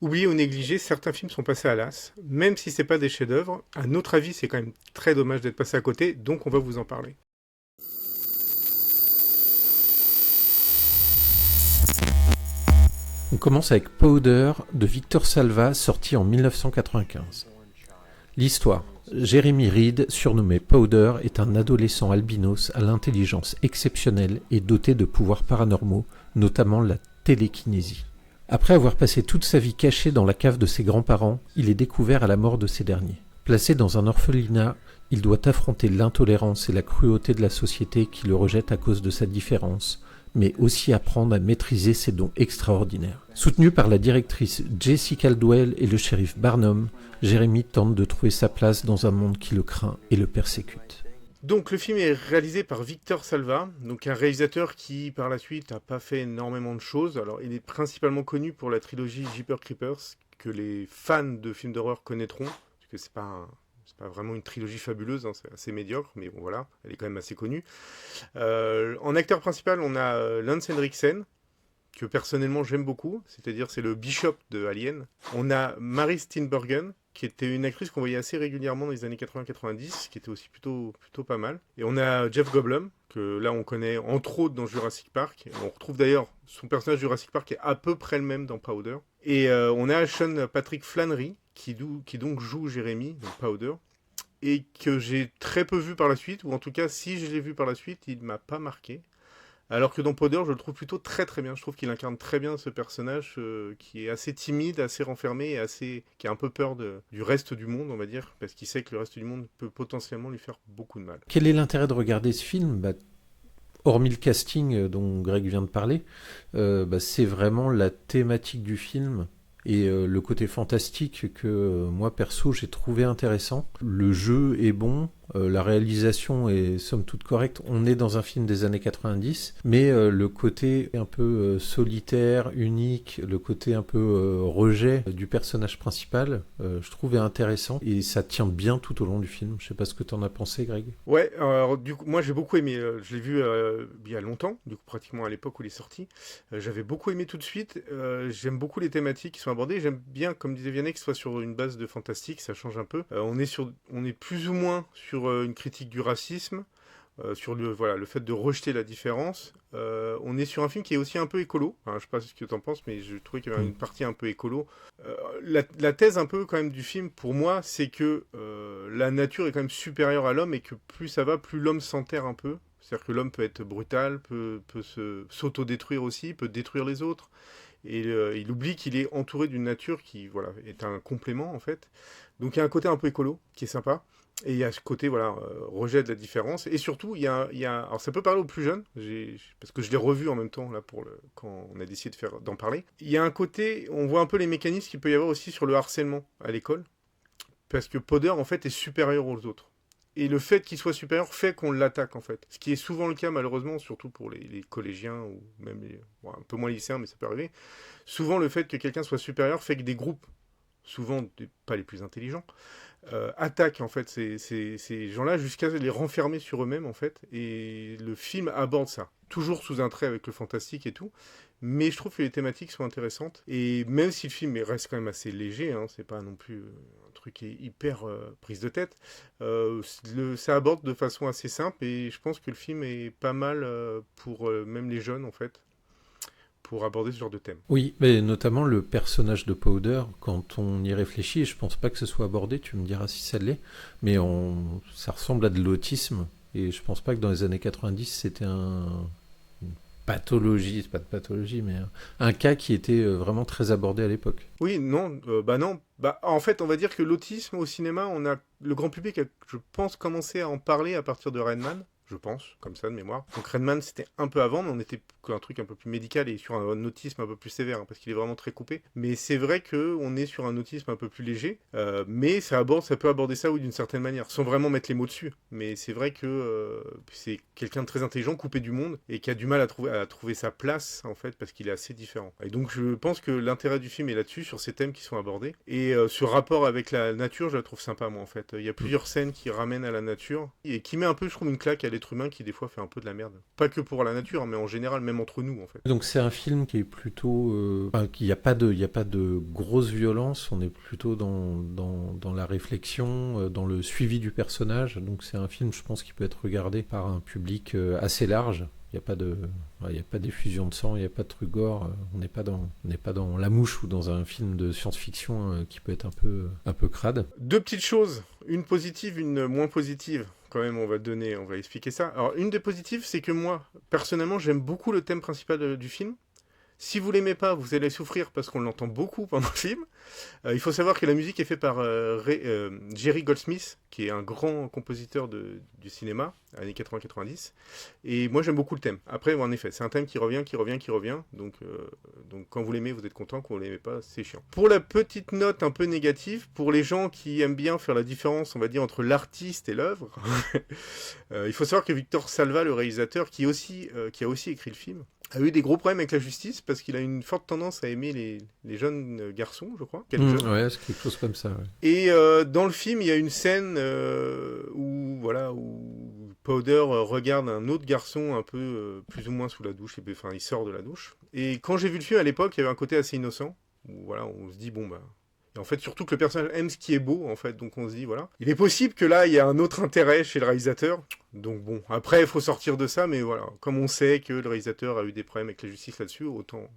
Oubliés ou négligés, certains films sont passés à l'as, même si c'est pas des chefs-d'œuvre. À notre avis, c'est quand même très dommage d'être passé à côté, donc on va vous en parler. On commence avec Powder de Victor Salva, sorti en 1995. L'histoire. Jeremy Reed, surnommé Powder, est un adolescent albinos à l'intelligence exceptionnelle et doté de pouvoirs paranormaux, notamment la télékinésie. Après avoir passé toute sa vie caché dans la cave de ses grands-parents, il est découvert à la mort de ces derniers. Placé dans un orphelinat, il doit affronter l'intolérance et la cruauté de la société qui le rejette à cause de sa différence, mais aussi apprendre à maîtriser ses dons extraordinaires. Soutenu par la directrice Jessie Caldwell et le shérif Barnum, Jeremy tente de trouver sa place dans un monde qui le craint et le persécute. Donc le film est réalisé par Victor Salva, donc un réalisateur qui par la suite n'a pas fait énormément de choses. Alors il est principalement connu pour la trilogie Jeepers Creepers, que les fans de films d'horreur connaîtront, parce que c'est pas vraiment une trilogie fabuleuse, hein, c'est assez médiocre, mais bon voilà, elle est quand même assez connue. En acteur principal, on a Lance Henriksen, que personnellement j'aime beaucoup, c'est-à-dire c'est le Bishop de Alien. On a Mary Steenburgen, qui était une actrice qu'on voyait assez régulièrement dans les années 80-90, qui était aussi plutôt pas mal. Et on a Jeff Goldblum, que là on connaît entre autres dans Jurassic Park. On retrouve d'ailleurs son personnage Jurassic Park qui est à peu près le même dans Powder. Et on a Sean Patrick Flannery, qui donc joue Jeremy, dans Powder, et que j'ai très peu vu par la suite, ou en tout cas si je l'ai vu par la suite, il m'a pas marqué. Alors que dans Powder, je le trouve plutôt très très bien. Je trouve qu'il incarne très bien ce personnage qui est assez timide, assez renfermé, qui a un peu peur du reste du monde, on va dire, parce qu'il sait que le reste du monde peut potentiellement lui faire beaucoup de mal. Quel est l'intérêt de regarder ce film ? Hormis le casting dont Greg vient de parler, c'est vraiment la thématique du film et le côté fantastique que moi perso j'ai trouvé intéressant. Le jeu est bon, la réalisation est somme toute correcte. On est dans un film des années 90, mais le côté un peu solitaire, unique, le côté un peu rejet du personnage principal, je trouvais intéressant et ça tient bien tout au long du film. Je sais pas ce que t'en as pensé, Greg. Ouais, alors du coup, moi j'ai beaucoup aimé. Je l'ai vu il y a longtemps, du coup pratiquement à l'époque où il est sorti. J'avais beaucoup aimé tout de suite. J'aime beaucoup les thématiques qui sont abordées. J'aime bien, comme disait Vianney, que ce soit sur une base de fantastique, ça change un peu. On est plus ou moins sur une critique du racisme, sur le fait de rejeter la différence. On est sur un film qui est aussi un peu écolo. Enfin, je sais pas ce que tu en penses, mais je trouvais qu'il y avait une partie un peu écolo. La thèse un peu quand même du film, pour moi, c'est que la nature est quand même supérieure à l'homme et que plus ça va, plus l'homme s'enterre un peu. C'est-à-dire que l'homme peut être brutal, peut s'auto-détruire aussi, peut détruire les autres. Et il oublie qu'il est entouré d'une nature qui voilà, est un complément en fait. Donc il y a un côté un peu écolo qui est sympa. Et il y a ce côté voilà, rejet de la différence. Et surtout, alors ça peut parler aux plus jeunes, parce que je l'ai revu en même temps là, quand on a décidé d'en parler. Il y a un côté, on voit un peu les mécanismes qu'il peut y avoir aussi sur le harcèlement à l'école. Parce que Poder en fait est supérieur aux autres. Et le fait qu'il soit supérieur fait qu'on l'attaque en fait. Ce qui est souvent le cas malheureusement, surtout pour les collégiens ou même un peu moins lycéens, mais ça peut arriver. Souvent le fait que quelqu'un soit supérieur fait que des groupes, souvent pas les plus intelligents, attaquent en fait ces gens-là jusqu'à les renfermer sur eux-mêmes en fait. Et le film aborde ça. Toujours sous un trait avec le fantastique et tout. Mais je trouve que les thématiques sont intéressantes. Et même si le film reste quand même assez léger, hein, c'est pas non plus un truc qui est hyper prise de tête, ça aborde de façon assez simple. Et je pense que le film est pas mal pour même les jeunes en fait, pour aborder ce genre de thème. Oui, mais notamment le personnage de Powder, quand on y réfléchit, et je pense pas que ce soit abordé, tu me diras si ça l'est, mais ça ressemble à de l'autisme, et je pense pas que dans les années 90 c'était une pathologie, c'est pas de pathologie, mais un cas qui était vraiment très abordé à l'époque. Oui, non, bah non. Bah, en fait, on va dire que l'autisme au cinéma, le grand public a, je pense, commencé à en parler à partir de Rain Man. Je pense, comme ça de mémoire. Donc Redman, c'était un peu avant, mais on était un truc un peu plus médical et sur un autisme un peu plus sévère, hein, parce qu'il est vraiment très coupé. Mais c'est vrai qu'on est sur un autisme un peu plus léger, mais ça peut aborder ça, oui, d'une certaine manière, sans vraiment mettre les mots dessus. Mais c'est vrai que c'est quelqu'un de très intelligent, coupé du monde, et qui a du mal à trouver sa place, en fait, parce qu'il est assez différent. Et donc je pense que l'intérêt du film est là-dessus, sur ces thèmes qui sont abordés. Et ce rapport avec la nature, je la trouve sympa, moi, en fait. Il y a plusieurs scènes qui ramènent à la nature, et qui met un peu, je trouve, une claque à l'être humain qui, des fois, fait un peu de la merde. Pas que pour la nature, mais en général, même même entre nous en fait. Donc c'est un film qui est plutôt... il n'y a pas de grosse violence, on est plutôt dans la réflexion, dans le suivi du personnage. Donc c'est un film, je pense, qui peut être regardé par un public assez large. Il n'y a pas d'effusion de sang, il n'y a pas de truc gore. On n'est pas dans La Mouche ou dans un film de science-fiction qui peut être un peu crade. Deux petites choses, une positive, une moins positive. Quand même, on va expliquer ça. Alors, une des positives, c'est que moi, personnellement, j'aime beaucoup le thème principal du film. Si vous l'aimez pas, vous allez souffrir parce qu'on l'entend beaucoup pendant le film. Il faut savoir que la musique est faite par Jerry Goldsmith, qui est un grand compositeur du cinéma, années 80-90. Et moi, j'aime beaucoup le thème. Après, en effet, c'est un thème qui revient. Donc quand vous l'aimez, vous êtes content. Quand vous l'aimez pas, c'est chiant. Pour la petite note un peu négative, pour les gens qui aiment bien faire la différence, on va dire, entre l'artiste et l'œuvre, il faut savoir que Victor Salva, le réalisateur, qui a aussi écrit le film, a eu des gros problèmes avec la justice parce qu'il a une forte tendance à aimer les jeunes garçons, je crois. Ouais, c'est quelque chose comme ça. Ouais. Et dans le film, il y a une scène où Powder regarde un autre garçon un peu plus ou moins sous la douche. Enfin, il sort de la douche. Et quand j'ai vu le film à l'époque, il y avait un côté assez innocent où voilà, on se dit bon bah. Et en fait, surtout que le personnage aime ce qui est beau, en fait, donc on se dit, voilà. Il est possible que là, il y a un autre intérêt chez le réalisateur, donc bon, après, il faut sortir de ça, mais voilà, comme on sait que le réalisateur a eu des problèmes avec la justice là-dessus, autant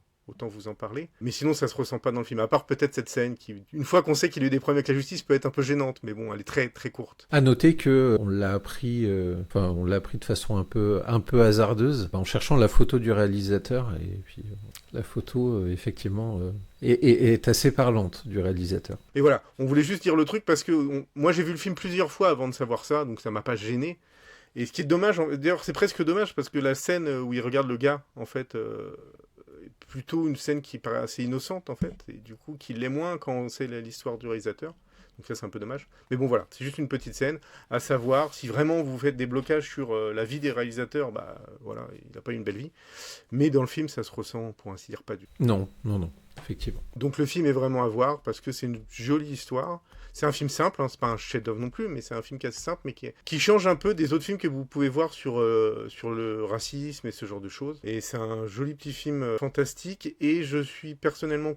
vous en parler. Mais sinon, ça se ressent pas dans le film, à part peut-être cette scène qui, une fois qu'on sait qu'il a eu des problèmes avec la justice, peut être un peu gênante, mais bon, elle est très, très courte. À noter que on l'a appris de façon un peu hasardeuse, en cherchant la photo du réalisateur, et puis la photo, effectivement, est assez parlante du réalisateur. Et voilà, on voulait juste dire le truc parce que moi j'ai vu le film plusieurs fois avant de savoir ça, donc ça m'a pas gêné. Et ce qui est dommage, d'ailleurs c'est presque dommage parce que la scène où il regarde le gars, en fait, est plutôt une scène qui paraît assez innocente en fait, et du coup qui l'est moins quand on sait l'histoire du réalisateur. Donc ça c'est un peu dommage. Mais bon voilà, c'est juste une petite scène à savoir si vraiment vous faites des blocages sur la vie des réalisateurs, bah voilà, il n'a pas eu une belle vie. Mais dans le film ça se ressent pour ainsi dire pas du tout. Non, effectivement. Donc le film est vraiment à voir parce que c'est une jolie histoire. C'est un film simple, hein, c'est pas un chef-d'œuvre non plus, mais c'est un film qui est assez simple, mais qui change un peu des autres films que vous pouvez voir sur le racisme et ce genre de choses. Et c'est un joli petit film fantastique, et je suis personnellement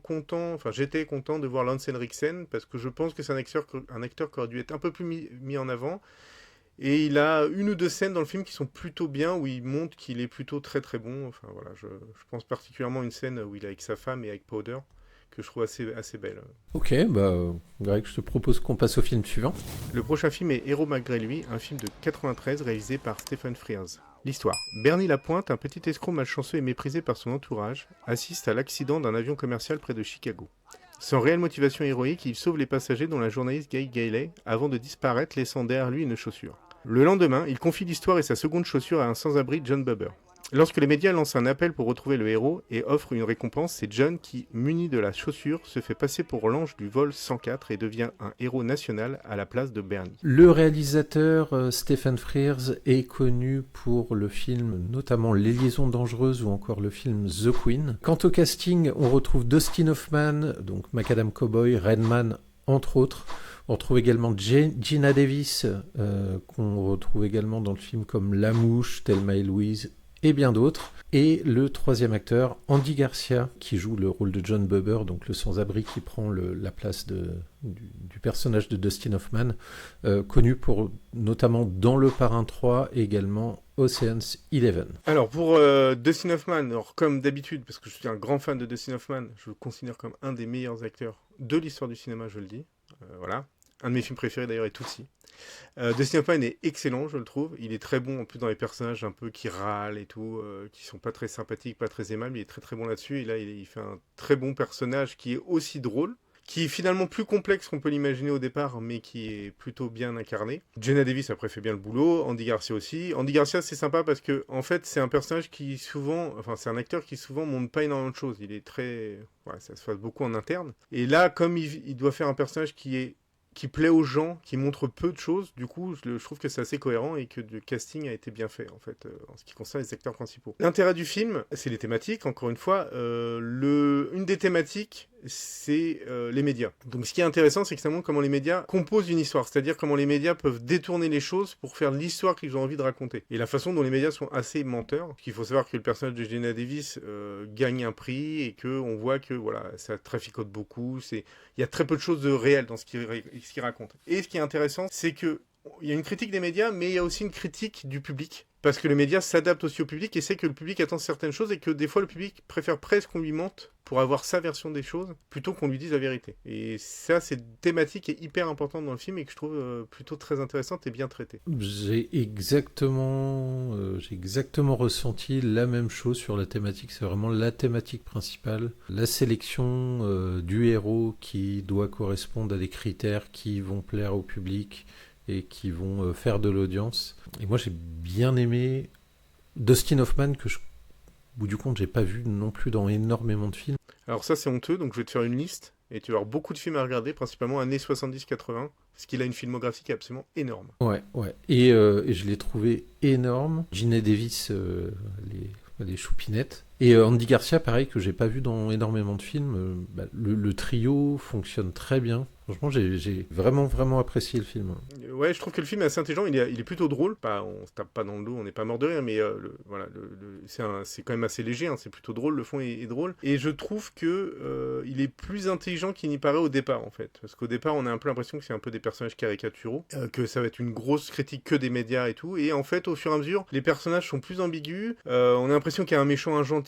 j'étais content de voir Lance Henriksen, parce que je pense que c'est un acteur qui aurait dû être un peu plus mis en avant. Et il a une ou deux scènes dans le film qui sont plutôt bien, où il montre qu'il est plutôt très très bon. Enfin voilà, je pense particulièrement à une scène où il est avec sa femme et avec Powder, que je trouve assez belle. Ok, Greg, je te propose qu'on passe au film suivant. Le prochain film est Héros malgré lui, un film de 93 réalisé par Stephen Frears. L'histoire. Bernie Lapointe, un petit escroc malchanceux et méprisé par son entourage, assiste à l'accident d'un avion commercial près de Chicago. Sans réelle motivation héroïque, il sauve les passagers dont la journaliste Gay Gailey avant de disparaître, laissant derrière lui une chaussure. Le lendemain, il confie l'histoire et sa seconde chaussure à un sans-abri, John Bubber. Lorsque les médias lancent un appel pour retrouver le héros et offrent une récompense, c'est John qui, muni de la chaussure, se fait passer pour l'ange du vol 104 et devient un héros national à la place de Bernie. Le réalisateur Stephen Frears est connu pour le film notamment Les Liaisons Dangereuses ou encore le film The Queen. Quant au casting, on retrouve Dustin Hoffman, donc Macadam Cowboy, Redman, entre autres. On retrouve également Gina Davis, qu'on retrouve également dans le film comme La Mouche, Thelma et Louise, et bien d'autres. Et le troisième acteur, Andy Garcia, qui joue le rôle de John Bubber, donc le sans-abri qui prend la place du personnage de Dustin Hoffman, connu pour notamment dans Le Parrain 3 et également Ocean's 11. Alors pour Dustin Hoffman, comme d'habitude, parce que je suis un grand fan de Dustin Hoffman, je le considère comme un des meilleurs acteurs de l'histoire du cinéma, je le dis. Voilà. Un de mes films préférés d'ailleurs est Tootsie. Dustin Hoffman est excellent, je le trouve. Il est très bon en plus dans les personnages un peu qui râlent et tout, qui sont pas très sympathiques, pas très aimables. Il est très très bon là-dessus. Et là, il fait un très bon personnage qui est aussi drôle, qui est finalement plus complexe qu'on peut l'imaginer au départ, mais qui est plutôt bien incarné. Jenna Davis après fait bien le boulot, Andy Garcia aussi. Andy Garcia c'est sympa parce que en fait c'est un personnage qui c'est un acteur qui souvent montre pas énormément de choses. Il est très, ça se passe beaucoup en interne. Et là comme il doit faire un personnage qui est qui plaît aux gens, qui montre peu de choses. Du coup, je trouve que c'est assez cohérent et que le casting a été bien fait, en fait, en ce qui concerne les acteurs principaux. L'intérêt du film, c'est les thématiques, encore une fois. Une des thématiques, c'est les médias. Donc ce qui est intéressant, c'est que ça montre comment les médias composent une histoire, c'est-à-dire comment les médias peuvent détourner les choses pour faire l'histoire qu'ils ont envie de raconter. Et la façon dont les médias sont assez menteurs, parce qu'il faut savoir que le personnage de Gina Davis gagne un prix et qu'on voit que voilà, ça traficote beaucoup, il y a très peu de choses de réel dans ce qu'il raconte. Et ce qui est intéressant, c'est que il y a une critique des médias, mais il y a aussi une critique du public. Parce que les médias s'adaptent aussi au public et c'est que le public attend certaines choses et que des fois le public préfère presque qu'on lui mente pour avoir sa version des choses plutôt qu'on lui dise la vérité. Et ça, c'est une thématique qui est hyper importante dans le film et que je trouve plutôt très intéressante et bien traitée. J'ai exactement ressenti la même chose sur la thématique. C'est vraiment la thématique principale. La sélection du héros qui doit correspondre à des critères qui vont plaire au public et qui vont faire de l'audience. Et moi, j'ai bien aimé Dustin Hoffman, que au bout du compte, j'ai pas vu non plus dans énormément de films. Alors ça, c'est honteux, donc je vais te faire une liste et tu vas avoir beaucoup de films à regarder, principalement années 70-80, parce qu'il a une filmographie qui est absolument énorme. Ouais. Et je l'ai trouvé énorme. Gina Davis, les choupinettes. Et Andy Garcia, pareil, que j'ai pas vu dans énormément de films. Le trio fonctionne très bien. Franchement, j'ai vraiment, vraiment apprécié le film. Ouais, je trouve que le film est assez intelligent, il est plutôt drôle. On se tape pas dans le dos, on n'est pas mort de rire, mais c'est quand même assez léger, hein, c'est plutôt drôle, le fond est drôle. Et je trouve que il est plus intelligent qu'il n'y paraît au départ, en fait. Parce qu'au départ, on a un peu l'impression que c'est un peu des personnages caricaturaux, que ça va être une grosse critique que des médias et tout. Et en fait, au fur et à mesure, les personnages sont plus ambigus. On a l'impression qu'il y a un méchant, un gentil.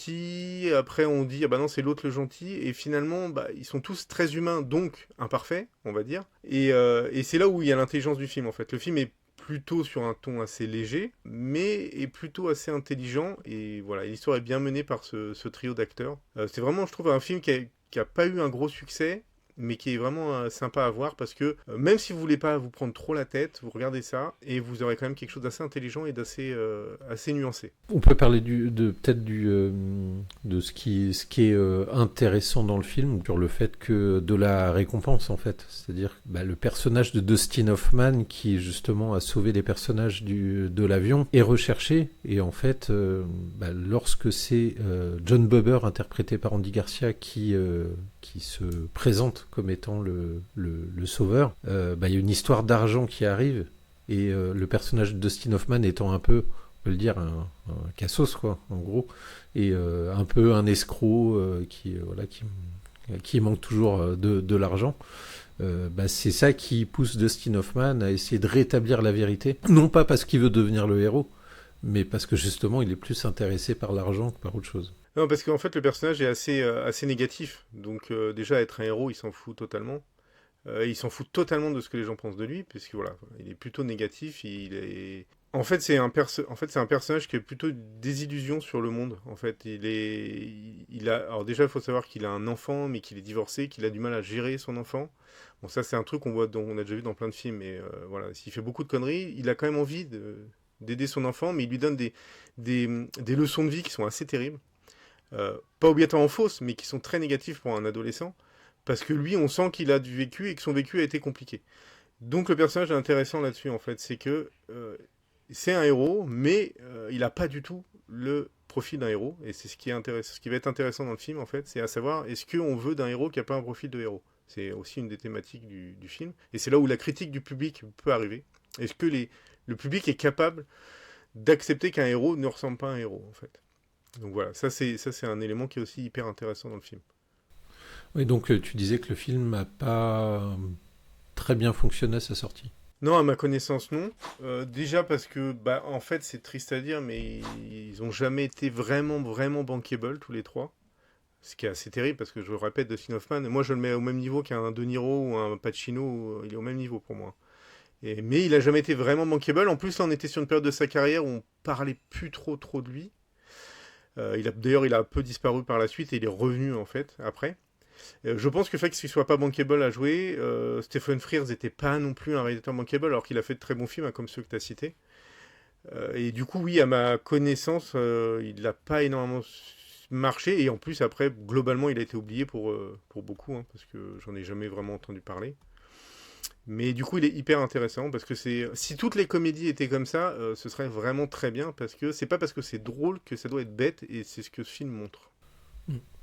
Après, on dit, ah bah non, c'est l'autre le gentil. Et finalement, ils sont tous très humains, donc imparfaits, on va dire. Et c'est là où il y a l'intelligence du film, en fait. Le film est plutôt sur un ton assez léger, mais est plutôt assez intelligent. Et voilà, l'histoire est bien menée par ce trio d'acteurs. C'est vraiment, je trouve, un film qui a pas eu un gros succès, mais qui est vraiment sympa à voir parce que même si vous voulez pas vous prendre trop la tête, vous regardez ça et vous aurez quand même quelque chose d'assez intelligent et d'assez assez nuancé. On peut parler de ce qui est intéressant dans le film, sur le fait que de la récompense en fait, c'est-à-dire le personnage de Dustin Hoffman qui justement a sauvé les personnages de l'avion est recherché et en fait lorsque c'est John Bubber interprété par Andy Garcia qui se présente comme étant le sauveur, il y a une histoire d'argent qui arrive et le personnage de Dustin Hoffman étant un peu, on peut le dire, un cassos quoi, en gros, et un peu un escroc qui manque toujours de l'argent. C'est ça qui pousse Dustin Hoffman à essayer de rétablir la vérité, non pas parce qu'il veut devenir le héros, mais parce que justement il est plus intéressé par l'argent que par autre chose. Non, parce qu'en fait le personnage est assez négatif, donc déjà être un héros il s'en fout totalement. Il s'en fout totalement de ce que les gens pensent de lui, puisque voilà, il est plutôt négatif, En fait, c'est un personnage qui est plutôt une désillusion sur le monde. En fait, alors déjà, il faut savoir qu'il a un enfant, mais qu'il est divorcé, qu'il a du mal à gérer son enfant. Bon, ça, c'est un truc on a déjà vu dans plein de films, mais voilà, s'il fait beaucoup de conneries, il a quand même envie d'aider son enfant, mais il lui donne des leçons de vie qui sont assez terribles. Pas obligatoirement fausses, mais qui sont très négatives pour un adolescent. Parce que lui, on sent qu'il a du vécu et que son vécu a été compliqué. Donc le personnage est intéressant là-dessus, en fait. C'est que c'est un héros, mais il n'a pas du tout le profil d'un héros. Et c'est ce qui va être intéressant dans le film, en fait. C'est à savoir, est-ce qu'on veut d'un héros qui n'a pas un profil de héros ? C'est aussi une des thématiques du film. Et c'est là où la critique du public peut arriver. Est-ce que le public est capable d'accepter qu'un héros ne ressemble pas à un héros, en fait ? Donc voilà, ça c'est un élément qui est aussi hyper intéressant dans le film. Oui, donc tu disais que le film n'a pas très bien fonctionné à sa sortie. Non, à ma connaissance, non. Déjà parce que, en fait, c'est triste à dire, mais ils ont jamais été vraiment, vraiment bankable, tous les trois. Ce qui est assez terrible, parce que je le répète, Dustin Hoffman, moi je le mets au même niveau qu'un De Niro ou un Pacino, il est au même niveau pour moi. Mais il a jamais été vraiment bankable. En plus, là, on était sur une période de sa carrière où on parlait plus trop de lui. D'ailleurs, il a un peu disparu par la suite et il est revenu, en fait, après. Je pense que le fait qu'il ne soit pas bankable à jouer, Stephen Frears n'était pas non plus un réalisateur bankable, alors qu'il a fait de très bons films, comme ceux que tu as cités. Et du coup, oui, à ma connaissance, il n'a pas énormément marché, et en plus, après, globalement, il a été oublié pour beaucoup, hein, parce que j'en ai jamais vraiment entendu parler. Mais du coup, il est hyper intéressant parce que si toutes les comédies étaient comme ça, ce serait vraiment très bien parce que c'est pas parce que c'est drôle que ça doit être bête et c'est ce que ce film montre.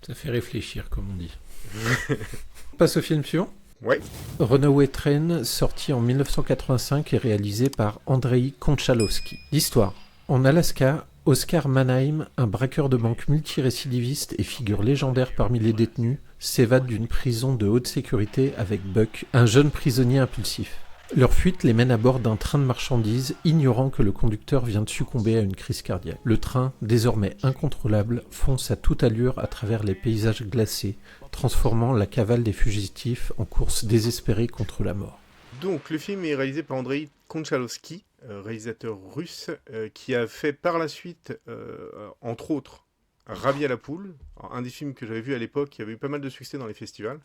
Ça fait réfléchir, comme on dit. On passe au film suivant. Ouais. Runaway Train, sorti en 1985 et réalisé par Andrei Konchalovsky. L'histoire. En Alaska, Oscar Mannheim, un braqueur de banque multirécidiviste et figure légendaire parmi les détenus, s'évade d'une prison de haute sécurité avec Buck, un jeune prisonnier impulsif. Leur fuite les mène à bord d'un train de marchandises, ignorant que le conducteur vient de succomber à une crise cardiaque. Le train, désormais incontrôlable, fonce à toute allure à travers les paysages glacés, transformant la cavale des fugitifs en course désespérée contre la mort. Donc, le film est réalisé par Andrei Konchalovsky, réalisateur russe, qui a fait par la suite, entre autres, Ravi à la poule, un des films que j'avais vu à l'époque, qui avait eu pas mal de succès dans les festivals,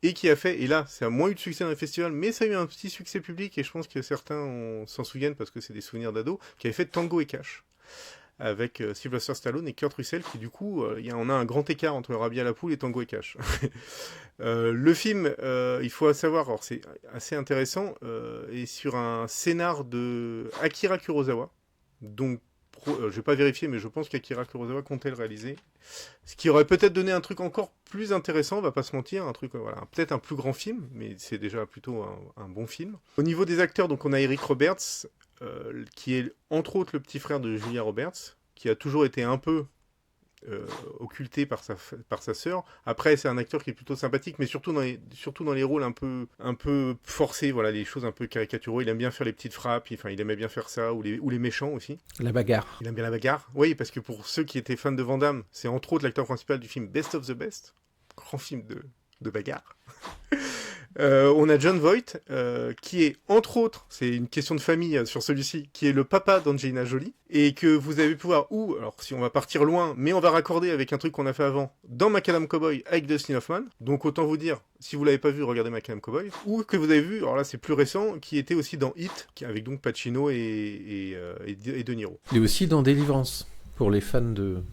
et qui a fait, et là, ça a moins eu de succès dans les festivals, mais ça a eu un petit succès public, et je pense que certains s'en souviennent parce que c'est des souvenirs d'ados, qui avait fait Tango et Cash, avec Sylvester Stallone et Kurt Russell, qui du coup, on a un grand écart entre Ravi à la poule et Tango et Cash. Le film, il faut savoir, alors c'est assez intéressant, est sur un scénar de Akira Kurosawa, donc je vais pas vérifier, mais je pense qu'Akira Kurosawa comptait le réaliser. Ce qui aurait peut-être donné un truc encore plus intéressant, on va pas se mentir, un truc, voilà, peut-être un plus grand film, mais c'est déjà plutôt un bon film. Au niveau des acteurs, donc on a Eric Roberts, qui est entre autres le petit frère de Julia Roberts, qui a toujours été un peu occulté par sa sœur. Après, c'est un acteur qui est plutôt sympathique, mais surtout dans les rôles un peu forcés, voilà, les choses un peu caricaturaux. Il aime bien faire les petites frappes, il aimait bien faire ça, ou les méchants aussi. La bagarre. Il aime bien la bagarre. Oui, parce que pour ceux qui étaient fans de Van Damme, c'est entre autres l'acteur principal du film Best of the Best, grand film de bagarre. On a John Voight, qui est, entre autres, c'est une question de famille sur celui-ci, qui est le papa d'Angelina Jolie, et que vous allez pouvoir, alors si on va partir loin, mais on va raccorder avec un truc qu'on a fait avant, dans Macadam Cowboy avec Dustin Hoffman, donc autant vous dire, si vous l'avez pas vu, regardez Macadam Cowboy, ou que vous avez vu, alors là c'est plus récent, qui était aussi dans Hit, avec donc Pacino et De Niro. Il est aussi dans Délivrance, pour les fans de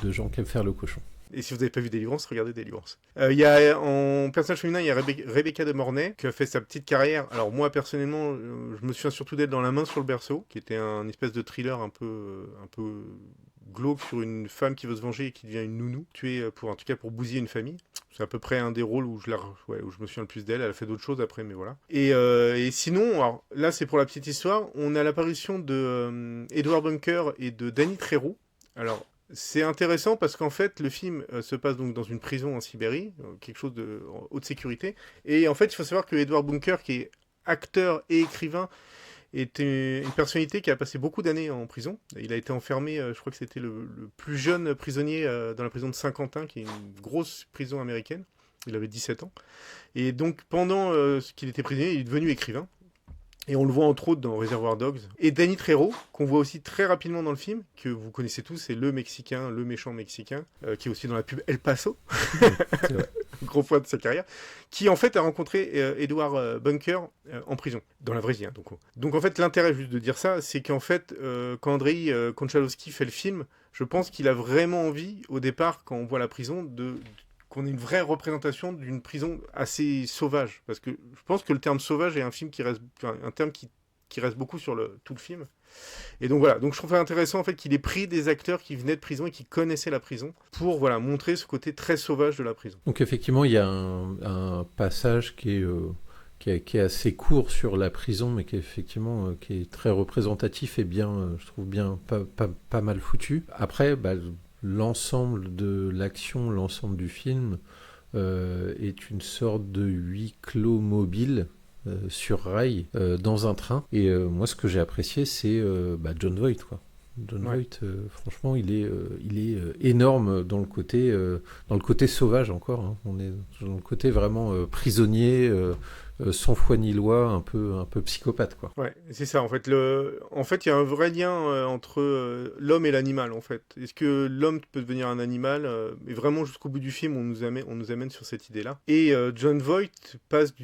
gens qui aiment faire le cochon. Et si vous n'avez pas vu Délivrance, regardez Délivrance. Y a, en personnage féminin, il y a Rebecca de Mornay, qui a fait sa petite carrière. Alors moi, personnellement, je me souviens surtout d'elle dans La main sur le berceau, qui était un espèce de thriller un peu glauque sur une femme qui veut se venger et qui devient une nounou, tuée en tout cas pour bousiller une famille. C'est à peu près un des rôles où je me souviens le plus d'elle. Elle a fait d'autres choses après, mais voilà. Et sinon, alors là, c'est pour la petite histoire, on a l'apparition de Edward Bunker et de Danny Trejo. Alors, c'est intéressant parce qu'en fait, le film se passe donc dans une prison en Sibérie, quelque chose de haute sécurité. Et en fait, il faut savoir que Edward Bunker, qui est acteur et écrivain, est une personnalité qui a passé beaucoup d'années en prison. Il a été enfermé, je crois que c'était le plus jeune prisonnier dans la prison de Saint-Quentin, qui est une grosse prison américaine. Il avait 17 ans. Et donc, pendant qu'il était prisonnier, il est devenu écrivain. Et on le voit entre autres dans Reservoir Dogs. Et Danny Trejo, qu'on voit aussi très rapidement dans le film, que vous connaissez tous, c'est le Mexicain, le méchant Mexicain, qui est aussi dans la pub El Paso, gros point de sa carrière, qui en fait a rencontré Edward Bunker en prison, dans la vraie vie. Hein, donc en fait, l'intérêt juste de dire ça, c'est qu'en fait, quand Andrei Konchalovsky fait le film, je pense qu'il a vraiment envie, au départ, quand on voit la prison, qu'on ait une vraie représentation d'une prison assez sauvage. Parce que je pense que le terme sauvage est un terme qui reste beaucoup sur tout le film. Et donc voilà, donc je trouve ça intéressant en fait qu'il ait pris des acteurs qui venaient de prison et qui connaissaient la prison pour montrer ce côté très sauvage de la prison. Donc effectivement, il y a un passage qui est assez court sur la prison, mais qui est très représentatif et bien, je trouve bien pas mal foutu. Après, l'ensemble de l'action, l'ensemble du film est une sorte de huis clos mobile sur rail dans un train. Et moi, ce que j'ai apprécié, c'est John Voight, quoi. John Voight, franchement, il est énorme dans le côté sauvage encore. Hein. On est dans le côté vraiment prisonnier. Sans foi ni loi, un peu psychopathe, quoi. Ouais, c'est ça, en fait. En fait, il y a un vrai lien entre l'homme et l'animal, en fait. Est-ce que l'homme peut devenir un animal et vraiment, jusqu'au bout du film, on nous amène sur cette idée-là. Et John Voight passe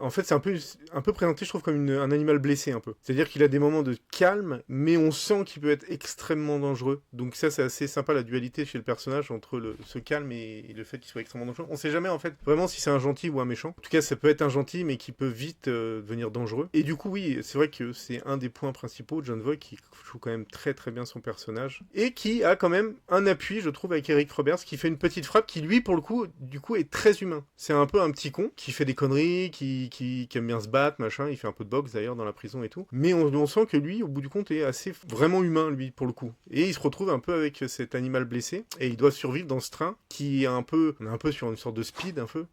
en fait, c'est un peu présenté, je trouve, comme un animal blessé, un peu. C'est-à-dire qu'il a des moments de calme, mais on sent qu'il peut être extrêmement dangereux. Donc ça, c'est assez sympa, la dualité chez le personnage entre ce calme et le fait qu'il soit extrêmement dangereux. On sait jamais, en fait, vraiment si c'est un gentil ou un méchant. En tout cas, ça peut être un gentil gentil, mais qui peut vite devenir dangereux. Et du coup, oui, c'est vrai que c'est un des points principaux de John Voight, qui joue quand même très très bien son personnage, et qui a quand même un appui, je trouve, avec Eric Roberts, qui fait une petite frappe, qui lui, pour le coup, du coup, est très humain. C'est un peu un petit con, qui fait des conneries, qui aime bien se battre, machin, il fait un peu de boxe d'ailleurs dans la prison et tout, mais on sent que lui, au bout du compte, est assez vraiment humain, lui, pour le coup. Et il se retrouve un peu avec cet animal blessé, et il doit survivre dans ce train, qui est on est un peu sur une sorte de speed, un peu,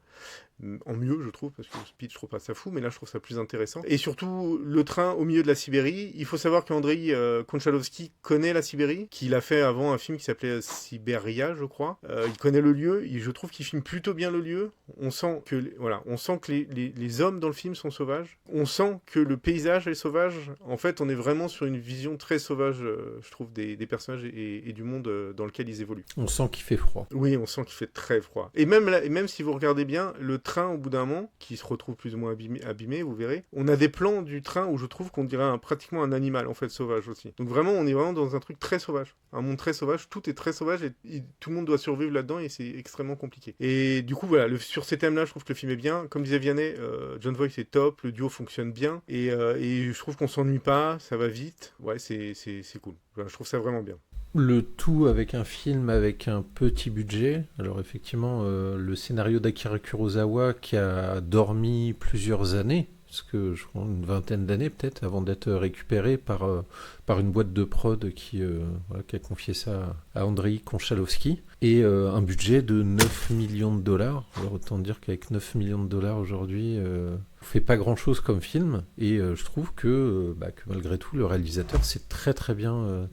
en mieux je trouve, parce que le speed je trouve pas ça fou, mais là je trouve ça plus intéressant. Et surtout le train au milieu de la Sibérie, il faut savoir qu'Andrei Konchalovsky connaît la Sibérie, qu'il a fait avant un film qui s'appelait Sibéria je crois, il connaît le lieu, je trouve qu'il filme plutôt bien le lieu, on sent que les hommes dans le film sont sauvages, on sent que le paysage est sauvage, en fait on est vraiment sur une vision très sauvage je trouve des personnages et du monde dans lequel ils évoluent. On sent qu'il fait froid. Oui, on sent qu'il fait très froid. Et même si vous regardez bien, le train, au bout d'un moment, qui se retrouve plus ou moins abîmé, vous verrez, on a des plans du train où je trouve qu'on dirait pratiquement un animal, en fait, sauvage aussi. Donc vraiment, on est vraiment dans un truc très sauvage. Un monde très sauvage, tout est très sauvage et tout le monde doit survivre là-dedans et c'est extrêmement compliqué. Et du coup, voilà, sur ces thèmes-là, je trouve que le film est bien. Comme disait Vianney, John Voight est top, le duo fonctionne bien et je trouve qu'on s'ennuie pas, ça va vite. Ouais, c'est cool. Voilà, je trouve ça vraiment bien. Le tout avec un film avec un petit budget. Alors effectivement, le scénario d'Akira Kurosawa qui a dormi plusieurs années, parce que je crois une vingtaine d'années peut-être, avant d'être récupéré par une boîte de prod qui a confié ça à Andrei Konchalovsky, et un budget de 9 millions de dollars. Alors autant dire qu'avec 9 millions de dollars aujourd'hui, on fait pas grand-chose comme film, et je trouve que malgré tout, le réalisateur s'est très bien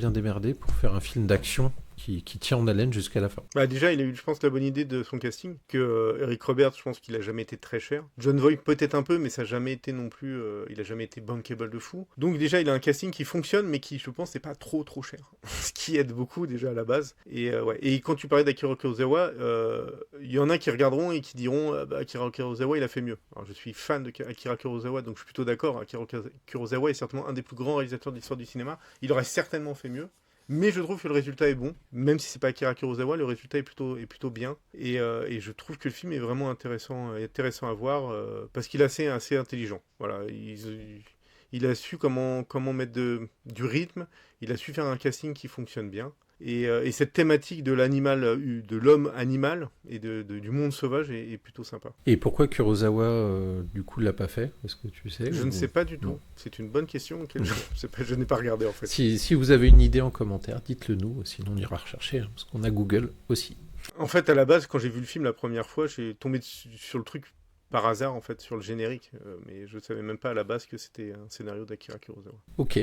démerdé pour faire un film d'action qui tient en haleine jusqu'à la fin. Bah déjà, il a eu, je pense, la bonne idée de son casting, que Eric Roberts, je pense qu'il a jamais été très cher. John Voight peut-être un peu, mais ça a jamais été non plus, il a jamais été bankable de fou. Donc déjà, il a un casting qui fonctionne, mais qui, je pense, n'est pas trop cher. Ce qui aide beaucoup déjà à la base. Et quand tu parlais d'Akira Kurosawa, il y en a qui regarderont et qui diront Akira Kurosawa, il a fait mieux. Alors je suis fan de Akira Kurosawa, donc je suis plutôt d'accord. Akira Kurosawa est certainement un des plus grands réalisateurs de l'histoire du cinéma. Il aurait certainement fait mieux. Mais je trouve que le résultat est bon, même si c'est pas Akira Kurosawa, le résultat est plutôt bien. Et je trouve que le film est vraiment intéressant à voir parce qu'il est assez intelligent. Voilà, il a su comment mettre du rythme, il a su faire un casting qui fonctionne bien. Et cette thématique de l'animal, de l'homme animal et du monde sauvage est plutôt sympa. Et pourquoi Kurosawa, du coup, l'a pas fait ? Est-ce que tu sais ? Je ne sais pas du tout. C'est une bonne question. Je n'ai pas regardé en fait. Si vous avez une idée en commentaire, dites-le nous. Sinon, on ira rechercher, parce qu'on a Google aussi. En fait, à la base, quand j'ai vu le film la première fois, j'ai tombé sur le truc par hasard, en fait, sur le générique. Mais je ne savais même pas à la base que c'était un scénario d'Akira Kurosawa. Ok.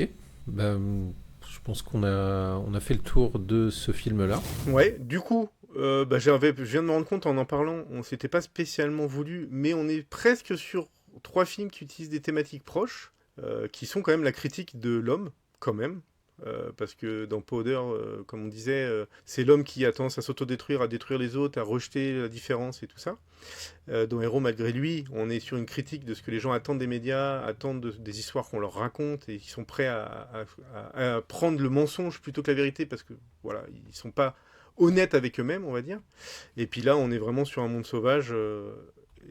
Je pense qu'on a fait le tour de ce film-là. Ouais, du coup, je viens de me rendre compte en parlant, on s'était pas spécialement voulu, mais on est presque sur 3 films qui utilisent des thématiques proches, qui sont quand même la critique de l'homme, quand même. Parce que dans Powder, comme on disait, c'est l'homme qui a tendance à s'autodétruire, à détruire les autres, à rejeter la différence et tout ça. Dans Héros malgré lui, on est sur une critique de ce que les gens attendent des médias, attendent des histoires qu'on leur raconte et qui sont prêts à prendre le mensonge plutôt que la vérité parce que voilà, ils sont pas honnêtes avec eux-mêmes, on va dire. Et puis là, on est vraiment sur un monde sauvage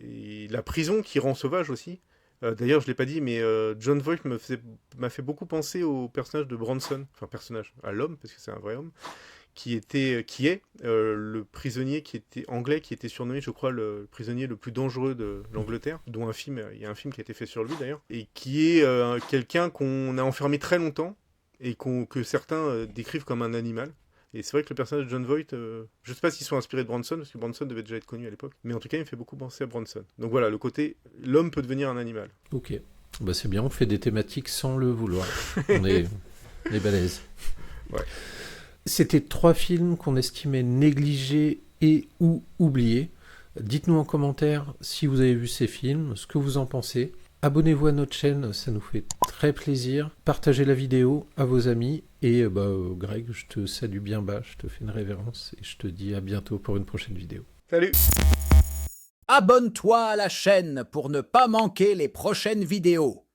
et la prison qui rend sauvage aussi. D'ailleurs, je l'ai pas dit, mais John Voight m'a fait beaucoup penser au personnage de Bronson, à l'homme, parce que c'est un vrai homme, qui est le prisonnier qui était anglais, qui était surnommé, je crois, le prisonnier le plus dangereux de l'Angleterre, dont il y a un film qui a été fait sur lui d'ailleurs, et qui est quelqu'un qu'on a enfermé très longtemps, et que certains décrivent comme un animal. Et c'est vrai que le personnage de John Voight, je sais pas s'ils sont inspirés de Bronson, parce que Bronson devait déjà être connu à l'époque, mais en tout cas, il me fait beaucoup penser à Bronson. Donc voilà, le côté, l'homme peut devenir un animal. Ok, c'est bien, on fait des thématiques sans le vouloir. on est balèze. Ouais. C'était 3 films qu'on estimait négligés et ou oubliés. Dites-nous en commentaire si vous avez vu ces films, ce que vous en pensez. Abonnez-vous à notre chaîne, ça nous fait très plaisir. Partagez la vidéo à vos amis. Et Greg, je te salue bien bas, je te fais une révérence et je te dis à bientôt pour une prochaine vidéo. Salut! Abonne-toi à la chaîne pour ne pas manquer les prochaines vidéos.